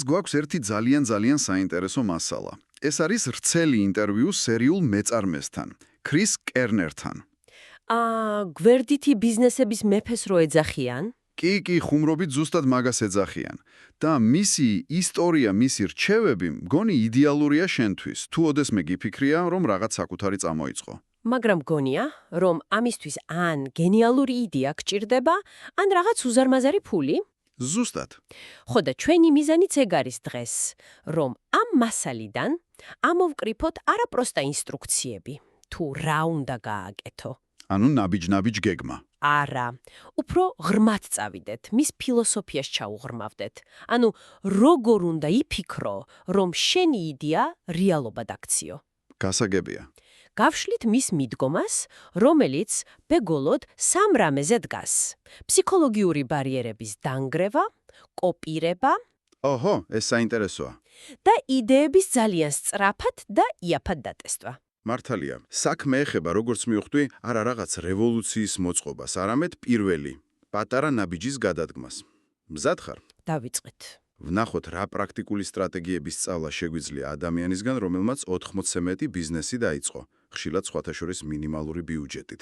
გვაქვს ერთი ძალიან საინტერესო მასალა. ეს არის ვრცელი ინტერვიუ სერიულ მეწარმესთან, ქრის კერნერთან. გვერდითი ბიზნესების მეფეს რო ეძახიან? კი, ხუმრობით ზუსტად მაგას ეძახიან. და მისი ისტორია, მისი რჩევები მგონი იდეალურია შენთვის, თუ ოდესმე გიფიქრია, რომ რაღაც საკუთარი წამოიწყო. მაგრამ გონია, რომ ამისთვის ან გენიალური იდეა გჭირდება, ან რაღაც უზარმაზარი ფული? ზუსტად. ხო და ჩვენი მიზანიც ეგ არის დღეს, რომ ამ მასალიდან ამოვკრიფოთ არა პროსტა ინსტრუქციები, თუ რა უნდა გააკეთო. ანუ ნაბიჯ გეგმა. არა, უფრო ღრმად წავიდეთ, მის ფილოსოფიას ჩაუღრმავდეთ. ანუ როგორ უნდა იფიქრო, რომ შენი იდეა რეალობად აქციო. გასაგებია. გავშლით მის მიდგომას, რომელიც ბეგოლოდ სამ რამეზე დგას. ფსიქოლოგიური ბარიერების დანგრევა, კოპირება ეს საინტერესოა. და იდეების ძალიან სწრაფად და იაფად დატესტვა. მართალია, საქმე ეხება, როგორც მივხვდი, არა რაღაც რევოლუციის მოწყობას, არამედ პირველი, პატარა ნაბიჯის გადადგმას. მზად ხარ? დავიწყეთ. ვნახოთ, რა პრაქტიკული სტრატეგიების სწავლა შეგვიძლია ადამიანისგან, რომელმაც 80-ზე მეტი ბიზნესი დაიწყო, ხშირად სხვათა შორის მინიმალური ბიუჯეტით.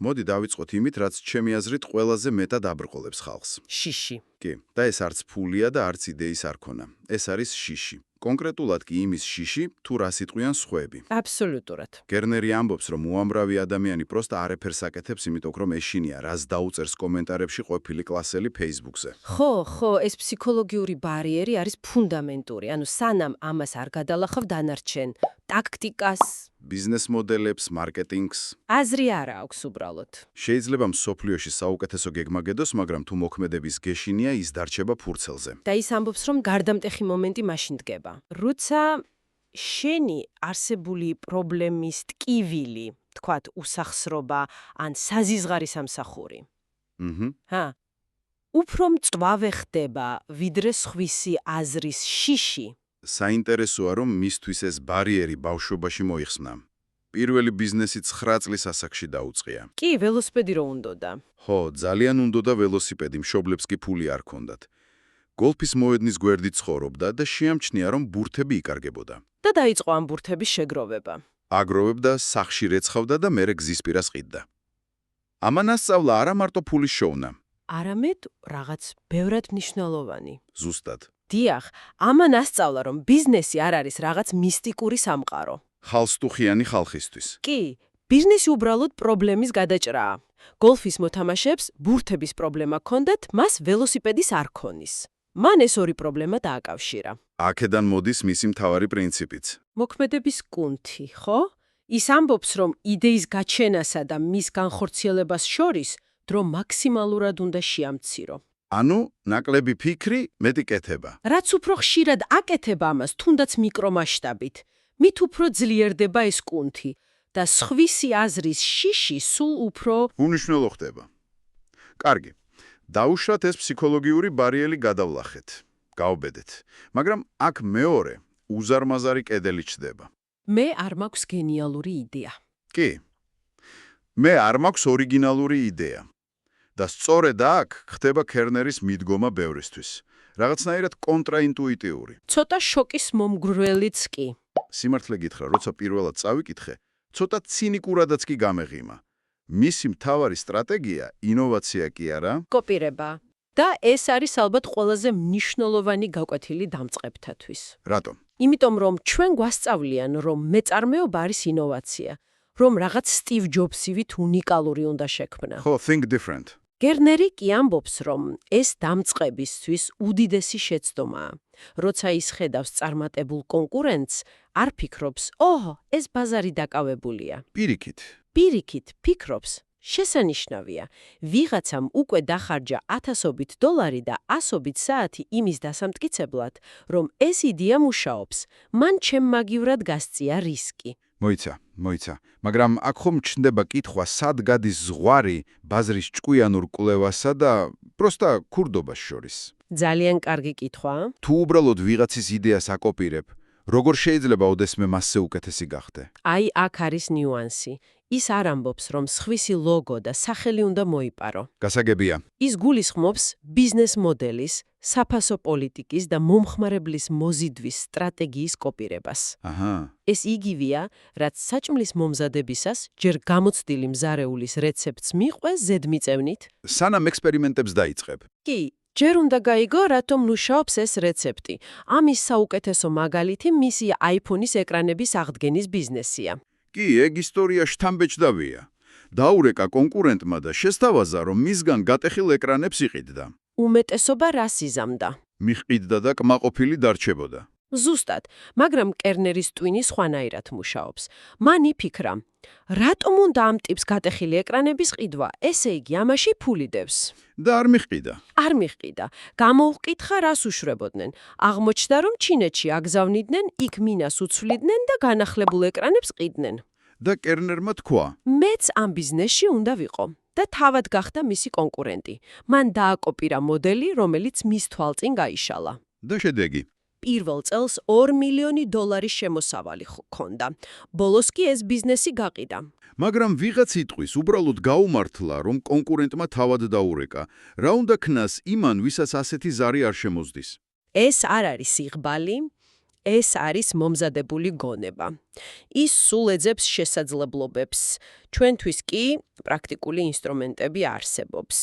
მოდი დავიწყოთ იმით, რაც ჩემი აზრით ყველაზე მეტად აბრყოლებს ხალხს. შიში. კი, და ეს არც ფულია და არც იდეის არ ქონა. ეს არის შიში. კონკრეტულად კი იმის შიში, თუ რას იტყვიან სხვები. აბსოლუტურად. კერნერი ამბობს, რომ უამრავი ადამიანი პროსტა არაფერს აკეთებს, იმიტომ რომ ეშინია, რას დაუწერს კომენტარებში ყოფილი კლასელი Facebook-ზე. ხო, ეს ფსიქოლოგიური ბარიერი არის ფუნდამენტური. ანუ სანამ ამას არ გადალახავ დანარჩენ ტაქტიკას, ბიზნეს მოდელებს, მარკეტინგს. აზრი არა აქვს უბრალოდ. შეიძლება მსოფლიოში საუკეთესო გეგმა გედოს, მაგრამ თუ მოქმედების გეშინია, ის დარჩება ფურცელზე. და ის ამბობს, რომ გარდამტეხი მომენტი მაშინ დგება. როცა შენი არსებული პრობლემის ტკივილი, თქვათ, უსახსრობა ან საზიზღარი სამსახური. უფრო მწვავე ხდება, ვიდრე სხვისი აზრის შიში. საინტერესოა, რომ მისთვის ეს ბარიერი ბავშვობაში მოიხსნა. პირველი ბიზნესი 9 წლის ასაკში დაუწყია. კი, ველოსიპედი რო უნდოდა. ხო, ძალიან უნდოდა ველოსიპედი, მშობლებს კი ფული არ ჰქონდათ. გოლფის მოედნის გვერდით ცხოვრობდა და შეამჩნია, რომ ბურთები იკარგებოდა. და დაიწყო ამ ბურთების შეგროვება. აგროვებდა, სახში რეცხავდა და მერე გზის პირას ყიდდა. ამან ასწავლა არა მარტო ფულის შოვნა. არამედ რაღაც ბევრად მნიშვნელოვანი. ზუსტად. დიახ, ამან ასწავლა, რომ ბიზნესი არ არის რაღაც მისტიკური სამყარო. ხალხსტუხიანი ხალხისთვის. კი, ბიზნესი უბრალოდ პრობლემის გადაჭრაა. გოლფის მოთამაშეებს ბურთების პრობლემა ჰქონდათ, მას ველოსიპედის არ ქონის. მან ეს ორი პრობლემა დააკავშირა. აქედან მოდის მისი მთავარი პრინციპიც. მოქმედების კუნთი, ხო? ის ამბობს, რომ იდეის გაჩენასა და მის განხორციელებას შორის დრო მაქსიმალურად უნდა შეამცირო. ანუ, ნაკლები ფიქრი, მეტი კეთება. რაც უფრო ხშირად აკეთება ამას, თუნდაც მიკრომასშტაბით, მით უფრო ძლიერდება ეს კუნთი და სხვისი აზრის შიში სულ უფრო უნიშნელო ხდება. კარგი. დაუშვათ ეს ფსიქოლოგიური ბარიერი გადავლახეთ. გავბედეთ. მაგრამ აქ მეორე, უზარმაზარი კედელი ჩდება. მე არ მაქვს გენიალური იდეა. კი. მე არ მაქვს ორიგინალური იდეა. და სწორედ აქ ხდება კერნერის მიდგომა ბევრისთვის. რაღაცნაირად კონტრაინტუიტიური. ცოტა შოკის მომგვრელიც კი. სიმართლე გითხრა, როცა პირველად წავიკითხე, ცოტა ცინიკურადაც კი გამეღიმა. მისი მთავარი სტრატეგია ინოვაცია კი არა, კოპირება. და ეს არის ალბათ ყველაზე მნიშვნელოვანი გაკვეთილი დამწყებთათვის. რატომ? იმიტომ რომ ჩვენ გვასწავლიან, რომ მეწარმეობა არის ინოვაცია, რომ რაღაც სტივ ჯობსივით უნიკალური უნდა შექმნა. ხო, think different. კერნერი კი ამბობს, რომ ეს დამწყებისთვის უდიდესი შეცდომაა. როცა ის ხედავს წარმატებულ კონკურენტს, არ ფიქრობს, ეს ბაზარი დაკავებულია. პირიქით ფიქრობს, შესანიშნავია, ვიღაცამ უკვე დახარჯა $1000 და 100 საათი იმის დასამტკიცებლად, რომ ეს იდეა მუშაობს, მან ჩემმაგივრად გასწია რისკი. მოიცა, მაგრამ აქ ხომ ჩნდება კითხვა, სად გადის ზღვარი ბაზრის ჭკვიანურ კვლევასა და პროსტა ქურდობას შორის. ძალიან კარგი კითხვა. თუ უბრალოდ ვიღაცის იდეას აკოპირებ, როგორ შეიძლება ოდესმე მასზე უკეთესი გახდე? აი, აქ არის ნიუანსი. ის არ ამბობს, რომ სხვისი ლოგო და სახელი უნდა მოიპარო. გასაგებია. ის გულისხმობს ბიზნეს მოდელის, საფასო პოლიტიკის და მომხმარებლის მოზიდვის სტრატეგიის კოპირებას. აჰა. ეს იგივეა, რაც საჭმლის მომზადებისას ჯერ გამოცდილი მზარეულის რეცეპტს მიყვეს ზედმიწევნით. სანამ ექსპერიმენტებს დაიწყებ. კი, ჯერ უნდა გაიგო, რატომ მუშაობს ეს რეცეპტი. ამის საუკეთესო მაგალითი მისი iPhone-ის ეკრანების აღდგენის ბიზნესია. კი, ეგ ისტორია შთამბეჭდავია. დაურეკა კონკურენტმა და შესთავაზა, რომ მისგან გატეხილ ეკრანებს იყიდდა. უმეტესობა რას იზამდა? მიყიდდა და კმაყოფილი დარჩებოდა. ზუსტად, მაგრამ კერნერის ტვინი სხვანაირად მუშაობს. მან იფიქრა, რატომ უნდა ამ ტიპს გატეხილი ეკრანების ყიდვა? ესე იგი, ამაში ფული დევს. და არ მიყიდა. არ მიყიდა. გამოუყითხა, რას უშვებოდნენ. აღმოჩნდა, რომ ჩინეთში აგზავნიდნენ, იქ მინას უცვლიდნენ და განახლებულ ეკრანებს ყიდნენ. და კერნერმა თქვა: მეც ამ ბიზნესში უნდა ვიყო. და თავად გახდა მისი კონკურენტი. მან დააკოპირა მოდელი, რომელიც მის თვალწინ გაიშალა. და შედეგი. პირველ წელს $2 მილიონი შემოსავალი ჰქონდა. ბოლოს კი ეს ბიზნესი გაყიდა. მაგრამ ვიღაც იტყვის, უბრალოდ გაუმართლა, რომ კონკურენტმა თავად დაურეკა. რა უნდა ქნას იმან, ვისაც ასეთი ზარი არ შემოზდის? ეს არ არის სიღბალი, ეს არის მომზადებული გონება. ის სულ ეძებს შესაძლებლობებს. ჩვენთვის კი პრაქტიკული ინსტრუმენტები არსებობს.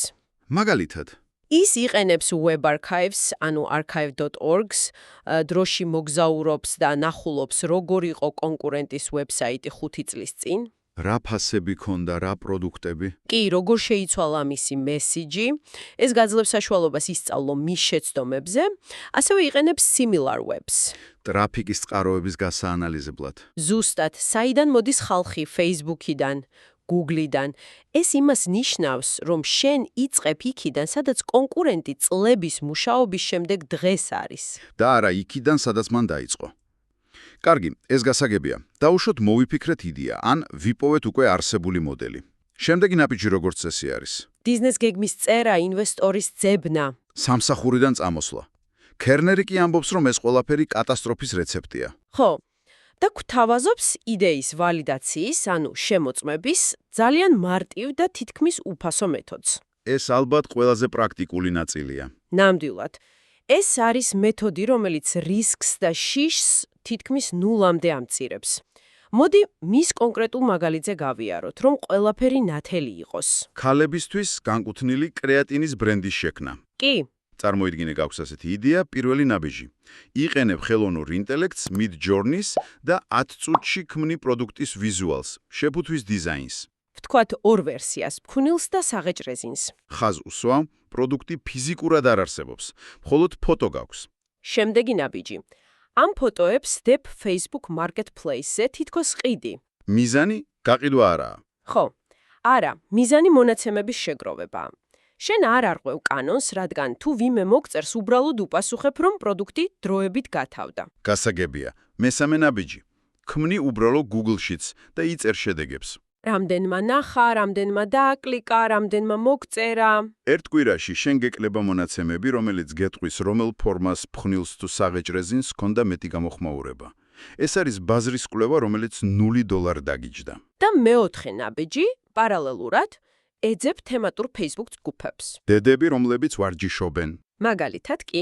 მაგალითად, ის იყენებს web archives, ანუ archive.org-ს, დროში მოგზაურობს და ნახულობს, როგორ იყო კონკურენტის ვებსაიტი 5 წლის წინ. რა ფასები ქონდა, რა პროდუქტები? კი, როგორ შეიცვალა მისი მესიჯი, ეს გაძლევს საშუალებას ისწავლო მის შეცდომებზე, ასევე იყენებს SimilarWebs. ტრაფიკის წყაროების გასაანალიზებლად. ზუსტად, საიდან მოდის ხალხი Facebook-იდან, Google-დან. ეს იმას ნიშნავს, რომ შენ იწყებ იქიდან, სადაც კონკურენტი წლების მუშაობის შემდეგ დღეს არის. და არა იქიდან, სადაც მან დაიწყო. კარგი, ეს გასაგებია. დაუშვოთ მოვიფიქრეთ იდეა, ან ვიპოვეთ უკვე არსებული მოდელი. შემდეგი ნაბიჯი როგორც წესი არის. ბიზნეს გეგმის წერა, ინვესტორის ძებნა. სამსახურიდან წამოსვლა. კერნერი კი ამბობს, რომ ეს ყველაფერი კატასტროფის რეცეპტია. ხო, და გვთავაზობს იდეის ვალიდაციის, ანუ შემოწმების, ძალიან მარტივ და თითქმის უფასო მეთოდს. ეს ალბათ ყველაზე პრაქტიკული ნაწილია. ნამდვილად. ეს არის მეთოდი, რომელიც რისკს და შიშს თითქმის ნულამდე ამცირებს. მოდი მის კონკრეტულ მაგალითზე გავიაროთ, რომ ყველაფერი ნათელი იყოს. ქალებისთვის განკუთვნილი კრეატინის ბრენდის შექმნა. კი, წარმოიდგინე გაქვს ასეთი იდეა, პირველი ნაბიჯი. იყენებ ხელოვნურ ინტელექტს, Midjourney-ს და 10 წუთში ქმნი პროდუქტის ვიზუალს, შეფუთვის დიზაინს. ვთქვათ ორ ვერსიას, ფქვნილს და საღეჭ რეზინს. ხაზ უსვა, პროდუქტი ფიზიკურად არ არსებობს, მხოლოდ ფოტო გაქვს. შემდეგი ნაბიჯი. ამ ფოტოებს დებ Facebook Marketplace-ზე თითქოს ყიდი. მიზანი გაყიდვა არაა. ხო, არა, მიზანი მონაცემების შეგროვებაა. შენ არ არღვევ კანონს, რადგან თუ ვიმე მოგწერს, უბრალოდ უპასუხებ, რომ პროდუქტი დროებით გათავდა. გასაგებია. მესამე ნაბიჯი. ქმნი უბრალო Google Sheets და იწერ შედეგებს. რამდენმა ნახა, რამდენმა დააკლიკა, რამდენმა მოგწერა. ერთ კვირაში შენ გეკლება მონაცემები, რომელიც გეტყვის, რომელ ფორმას, ფხვნილს თუ საღეჭ რეზინს ჰქონდა მეტი გამოხმაურება. ეს არის ბაზრის კვლევა, რომელიც $0 დაგიჯდა. და მეოთხე ნაბიჯი, პარალელურად, ეძებ თემატურ Facebook ჯგუფებს. დედები, რომლებიც ვარჯიშობენ. მაგალითად კი,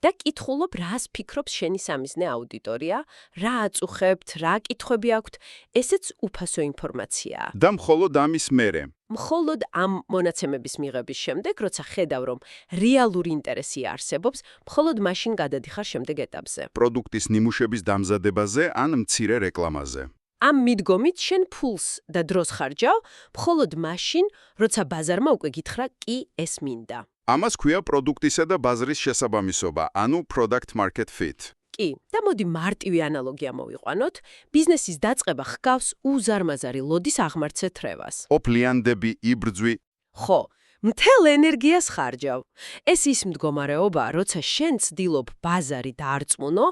და კითხულობ, რას ფიქრობს შენი სამიზნე აუდიტორია, რა აწუხებთ, რა კითხვები აქვთ, ესეც უფასო ინფორმაციაა. და მხოლოდ ამის მერე. მხოლოდ ამ მონაცემების მიღების შემდეგ, როცა ხედავ, რომ რეალური ინტერესი არსებობს, მხოლოდ მაშინ გადადიხარ შემდეგ ეტაპზე. პროდუქტის ნიმუშების დამზადებაზე ან მცირე რეკლამაზე. ამ მიდგომით შენ ფულს და დროს ხარჯავ, მხოლოდ მაშინ, როცა ბაზარმა უკვე გითხრა, კი ეს მინდა. ამას ქვია პროდუქტისა და ბაზრის შესაბამისობა, ანუ product market fit. კი, და მოდი მარტივი ანალოგია მოვიყვანოთ, ბიზნესის დაწყება ჰგავს უზარმაზარი ლოდის აღმართზე თრევას. ოპლიანდები, იბრძვი. ხო, მთელ ენერგიას ხარჯავ. ეს ის მდგომარეობა, როცა შენ ცდილობ ბაზარი დაარწმუნო,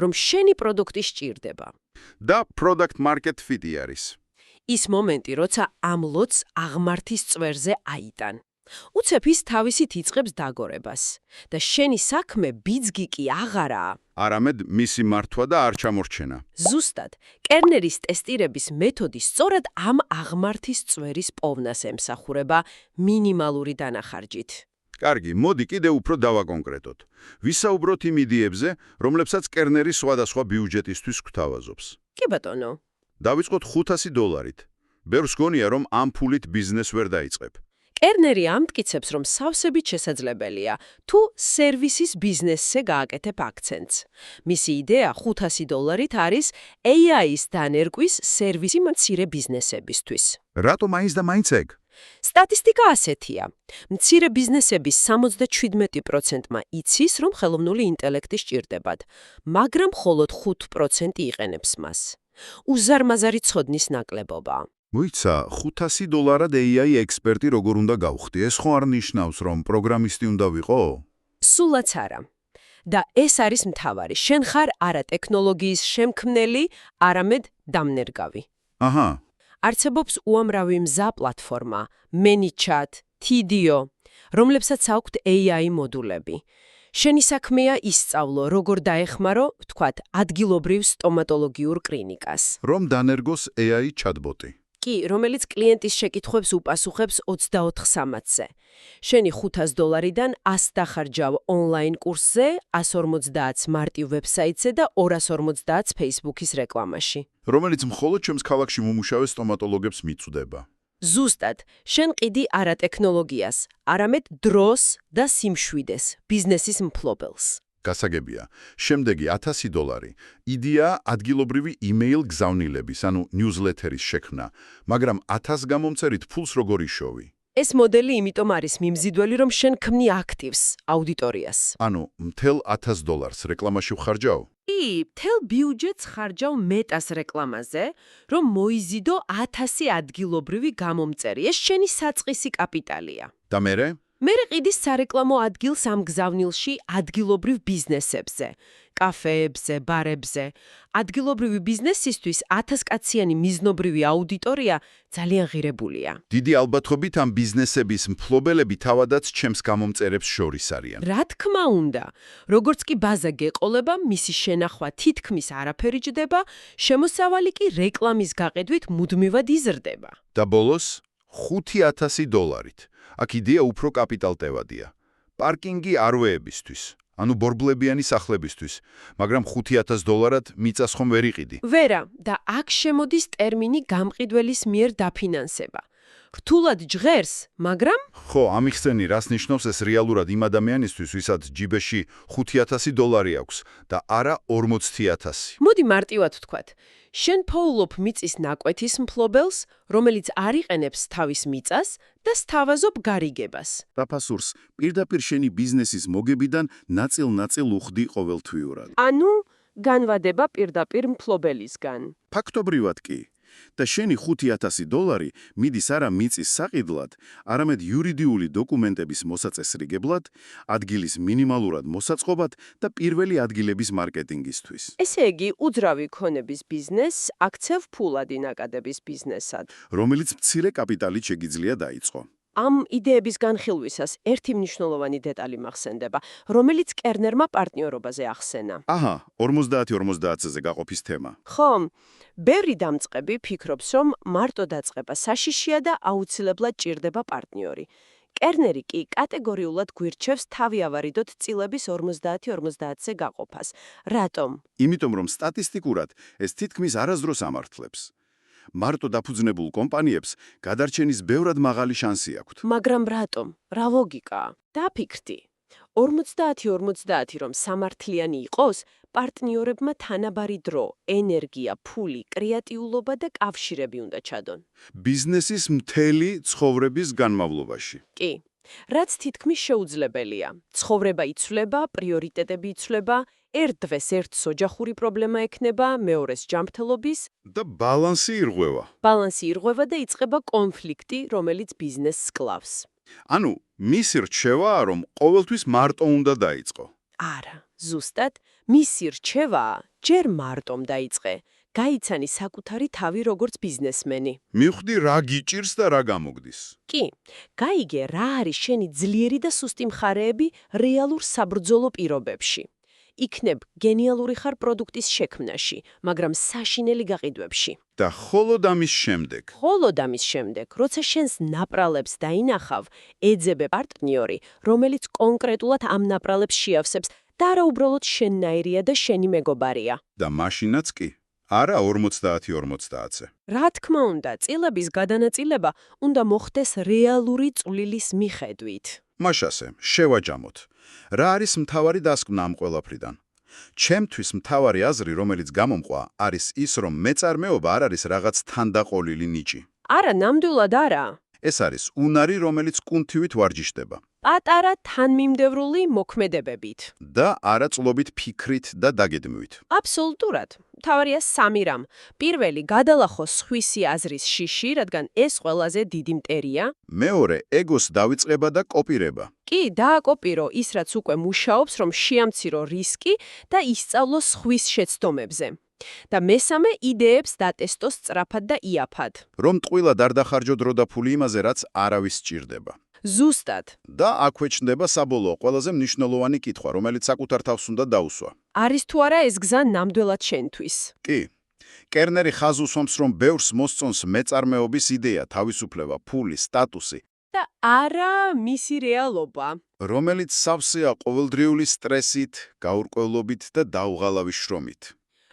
რომ შენი პროდუქტი სჭირდება. და product market fit არის. ის მომენტი, როცა ამ ლოდს აღმართის წვერზე აიტან. უცებ ის თავისით იწყებს დაგორებას და შენი საქმე ბიძგი კი აღარაა. არამედ მისი მართვა და არ ჩამორჩენა. ზუსტად, კერნერის ტესტირების მეთოდი სწორად ამ აღმართის წვერის პოვნას ემსახურება მინიმალური დანახარჯით. კარგი, მოდი კიდე უფრო დავაკონკრეტოთ. ვისაუბროთ იმ იდეებზე, რომლებსაც კერნერი სხვადასხვა ბიუჯეტისთვის გვთავაზობს. კი ბატონო. დავიწყოთ $500. ბევრს გონია, რომ ამ ფულით ბიზნეს ვერ დაიწყებ. კერნერი ამტკიცებს, რომ სავსებით შესაძლებელია, თუ სერვისის ბიზნესზე გააკეთებ აქცენტს. მისი იდეა $500 არის AI-ის დანერგვის სერვისი მცირე ბიზნესებისთვის. რატომ მაინც და მაინც ეგ? სტატისტიკა ასეთია. მცირე ბიზნესების 77%-მა იცის, რომ ხელოვნური ინტელექტი სჭირდებათ, მაგრამ მხოლოდ 5% იყენებს მას. უზარმაზარი ცოდნის ნაკლებობა. მოიცა, $500 AI ექსპერტი როგორ უნდა გავხდი? ეს ხო არ ნიშნავს, რომ პროგრამისტი უნდა ვიყო? სულაც არა. და ეს არის მთავარი. შენ ხარ არა ტექნოლოგიის შემქმნელი, არამედ დამნერგავი. აჰა. არსებობს უამრავი მზა პლატფორმა, ManyChat, Tidio, რომლებსაც აქვთ AI მოდულები. შენი საქმეა ისწავლო, როგორ დაეხმარო, ვთქვათ, ადგილობრივ სტომატოლოგიურ კლინიკას. რომ დანერგოს AI chatbot-ი. კი, რომელიც კლიენტის შეკითხვებს უპასუხებს 24 საათზე. შენი $500-დან 100 დახარჯავ ონლაინ კურსზე, 150 მარტივ ვებსაიტზე და 250 Facebook-ის რეკლამაში. რომელიც მხოლოდ ჩემს ქალაქში მომუშავე სტომატოლოგებს მიწვდება. ზუსტად, შენ ყიდი არა ტექნოლოგიას, არამედ დროს და სიმშვიდეს, ბიზნესის მფლობელს. გასაგებია. შემდეგი $1000. იდეა ადგილობრივი email გზავნილების, ანუ newsletter-ის შექმნა, მაგრამ 1000 გამომწერით ფულს როგორ იშოვი? ეს მოდელი იმიტომ არის მიმზიდველი, რომ შენ ქმნი აქტივს, აუდიტორიას. ანუ მთელ $1000 რეკლამაში ვხარჯავ? კი, მთელ ბიუჯეტს ხარჯავ მეტას რეკლამაზე, რომ მოიზიდო 1000 ადგილობრივი გამომწერი. ეს შენი საწყისი კაპიტალია. და მერე? მერე ყიდის სარეკლამო ადგილს ამ გზავნილში ადგილობრივ ბიზნესებზე, კაფეებზე, ბარებზე. ადგილობრივი ბიზნესისთვის 1000 კაციანი მიზნობრივი აუდიტორია ძალიან ღირებულია. დიდი ალბათობით ამ ბიზნესების მფლობელები თავადაც ჩემს გამომწერებს შორის არიან. რა თქმა უნდა, როგორც კი ბაზა გეყოლება, მისი შენახვა თითქმის არაფერი ჯდება, შემოსავალი კი რეკლამის გაყიდვით მუდმივად იზრდება. და ბოლოს $5000. აქ იდეა უფრო კაპიტალტევადია. პარკინგი არვეებისთვის, ანუ ბორბლებიანი სახლებისთვის, მაგრამ $5000-ად მიწას ხომ ვერ იყიდი. ვერა, და აქ შემოდის ტერმინი გამყიდველის მიერ დაფინანსება. რთულად ჟღერს, მაგრამ ხო, ამიხსენი რას ნიშნავს ეს რეალურად იმ ადამიანისთვის, ვისაც ჯიბეში $5000 აქვს და არა 40000. მოდი მარტივად ვთქვათ. შენ ფოულობ მიწის ნაკვეთის მფლობელს, რომელიც არ იყენებს თავის მიწას და სთავაზობ გარიგებას. დაფასურს პირდაპირ შენი ბიზნესის მოგებიდან ნაწილ-ნაწილ უხდი ყოველთვიურად. ანუ განვადება პირდაპირ მფლობელისგან. ფაქტობრივად კი. და შენი $5000 მიდის არა მიწის საყიდლად, არამედ იურიდიული დოკუმენტების მოსაწესრიგებლად, ადგილის მინიმალურად მოსაწყობად და პირველი ადგილების მარკეტინგისთვის. ესე იგი, უძრავი ქონების ბიზნესს აქცევ ფულადი ნაკადების ბიზნესად. რომელიც მცირე კაპიტალით შეგიძლია დაიწყო. ამ იდეების განხილვისას ერთი მნიშვნელოვანი დეტალი მახსენდება, რომელიც კერნერმა პარტნიორობაზე ახსენა. აჰა, 50-50-ზე გაყოფის თემა. ხო, ბევრი დამწყები ფიქრობს, რომ მარტო დაწყება საშიშია და აუცილებლად ჭირდება პარტნიორი. კერნერი კი კატეგორიულად გვირჩევს თავი ავარიდოთ წილების 50-50-ზე გაყოფას. რატომ? იმიტომ რომ სტატისტიკურად ეს თითქმის არასდროს ამართლებს. მარტო დაფუძნებულ კომპანიებს გადარჩენის ბევრად მაღალი შანსი აქვთ. მაგრამ რატომ? რა ლოგიკაა? დაფიქრდი. 50-50 რომ სამართლიანი იყოს, პარტნიორებმა თანაბარი დრო, ენერგია, ფული, კრეატიულობა და კავშირები უნდა ჩადონ. ბიზნესის მთელი ცხოვრების განმავლობაში. კი, რაც თითქმის შეუძლებელია. ცხოვრება იცვლება, პრიორიტეტები იცვლება, ერთ დღეს ერთს ოჯახური პრობლემა ექნება, მეორეს ჯანმრთელობის და ბალანსი ირღვევა. ბალანსი ირღვევა და იწყება კონფლიქტი, რომელიც ბიზნესს კლავს. ანუ მისი რჩევაა, რომ ყოველთვის მარტო უნდა დაიწყო. არა, ზუსტად, მისი რჩევაა, ჯერ მარტომ დაიწყე, გაიცანი საკუთარი თავი როგორც ბიზნესმენი. მივხვდი რა გიჭირს და რა გამოგდის. კი, გაიგე რა არის შენი ძლიერი და სუსტი მხარეები რეალურ საბრძოლო პირობებში. იქნებ გენიალური ხარ პროდუქტის შექმნაში, მაგრამ საშინელი გაყიდვებში. და ხოლოდ ამის შემდეგ. ხოლოდ ამის შემდეგ, როცა შენს ნაპრალებს დაინახავ, ეძებე პარტნიორი, რომელიც კონკრეტულად ამ ნაპრალებს შეავსებს და არა უბრალოდ შენნაირია და შენი მეგობარია. და მაშინაც კი. არა 50-50-ზე. რა თქმა უნდა, წილების გადანაწილება უნდა მოხდეს რეალური წვლილის მიხედვით. მაშასე, შევაჯამოთ. რა არის მთავარი დასკვნა ამ ყველაფრიდან? ჩემთვის მთავარი აზრი, რომელიც გამომყვა, არის ის, რომ მეწარმეობა არ არის რაღაც თანდაყოლილი ნიჭი. არა, ნამდვილად არა. ეს არის უნარი, რომელიც კუნთივით ვარჯიშდება. პატარა თანმიმდევრული მოქმედებებით. და არაწლობით ფიქრით და დაგედმვით. აბსოლუტურად. მთავარია სამი რამ. პირველი, გადალახო სხვისი აზრის შიში, რადგან ეს ყველაზე დიდი მტერია. მეორე, ეგოს დავიწყება და კოპირება. კი, დააკოპირო ის, რაც უკვე მუშაობს, რომ შეამცირო რისკი და ისწავლო სხვის შეცდომებზე. და მესამე, იდეებს დატესტო სწრაფად და იაფად. რომ ტყუილად არ დახარჯო დრო და ფული იმაზე, რაც არავის სჭირდება. ზუსტად. და აქვე ჩნდება საბოლოო, ყველაზე მნიშვნელოვანი კითხვა, რომელიც საკუთარ თავს უნდა დაუსვა. არის თუ არა ეს გზა ნამდვილად შენთვის? კი. კერნერი ხაზს უსვამს, რომ ბევრს მოსწონს მეწარმეობის იდეა, თავისუფლება, ფული, სტატუსი, და არა მისი რეალობა. რომელიც სავსეა ყოველდღიური სტრესით, გაურკვევლობით და დაუღალავი შრომით.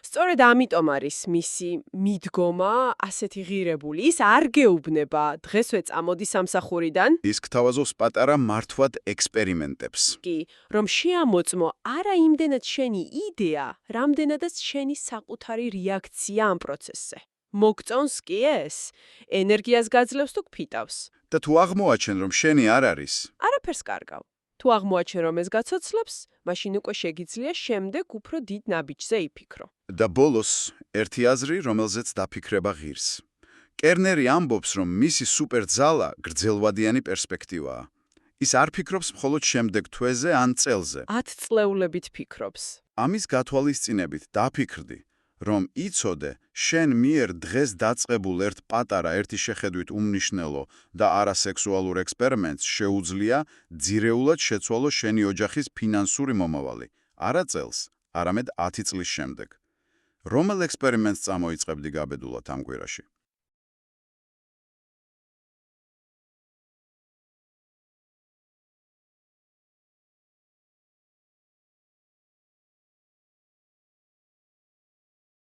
სწორედ ამიტომ არის მისი მიდგომა ასეთი ღირებული. ის არ გეუბნება, დღესვე წამოდი სამსახურიდან, ის გთავაზობს პატარა მართვად ექსპერიმენტებს. კი, რომ შეამოწმო არა იმდენად შენი იდეა, რამდენადაც შენი საკუთარი რეაქცია ამ პროცესზე. მოგწონს კი ეს? ენერგიას გაძლევს თუ გფიტავს? და თუ აღმოაჩენ, რომ შენი არ არის, არაფერს კარგავ. თუ აღმოაჩენ, რომ ეს გაცოცხლებს, მაშინ უკვე შეგიძლია შემდეგ უფრო დიდ ნაბიჯზე იფიქრო. და ბოლოს, ერთი აზრი, რომელზეც დაფიქრება ღირს. კერნერი ამბობს, რომ მისი სუპერძალა გრძელვადიანი პერსპექტივაა. ის არ ფიქრობს მხოლოდ შემდეგ თვეზე ან წელზე. 10 წლეულებით ფიქრობს. ამის გათვალისწინებით დაფიქრდი, რომ იცოდე, შენ მიერ დღეს დაწყებულ ერთ პატარა, ერთი შეხედვით უმნიშვნელო და არასექსუალურ ექსპერიმენტს შეუძლია ძირეულად შეცვალო შენი ოჯახის ფინანსური მომავალი. არა წელს, არამედ 10 წლის შემდეგ. რომელ ექსპერიმენტს წამოიწყებდი გაბედულად ამ კვირაში?